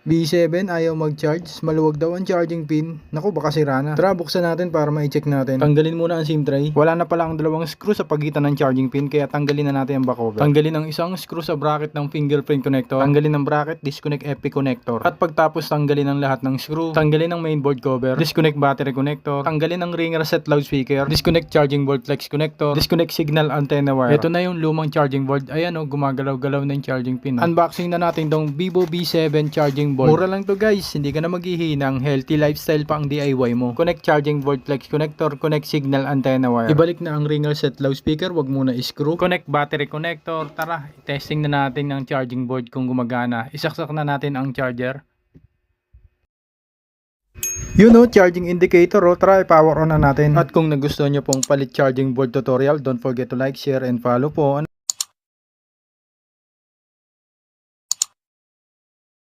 B7 ayaw mag-charge, maluwag daw ang charging pin. Naku, baka sira na. Tara, buksan natin para ma-check natin. Tanggalin muna ang SIM tray. Wala na pala ang dalawang screw sa pagitan ng charging pin, kaya tanggalin na natin ang back cover. Tanggalin ang isang screw sa bracket ng fingerprint connector. Tanggalin ang bracket, disconnect FP connector. At pagtapos tanggalin ang lahat ng screw. Tanggalin ang mainboard cover, disconnect battery connector, tanggalin ang ringer set loudspeaker, disconnect charging board flex connector, disconnect signal antenna wire. Ito na yung lumang charging board. Ayan o, gumagalaw-galaw na yung charging pin. Unboxing na natin tong Vivo B7 charging board. Mura lang to guys, hindi ka na maghihinang, healthy lifestyle pa ang DIY mo. Connect charging board flex connector, connect signal antenna wire. Ibalik na ang ringer set loudspeaker, wag muna screw. Connect battery connector. Tara, testing na natin ang charging board kung gumagana. Isaksak na natin ang charger. Yun o, charging indicator o, try power on na natin. At kung nagustuhan nyo pong palit charging board tutorial, don't forget to like, share, and follow po.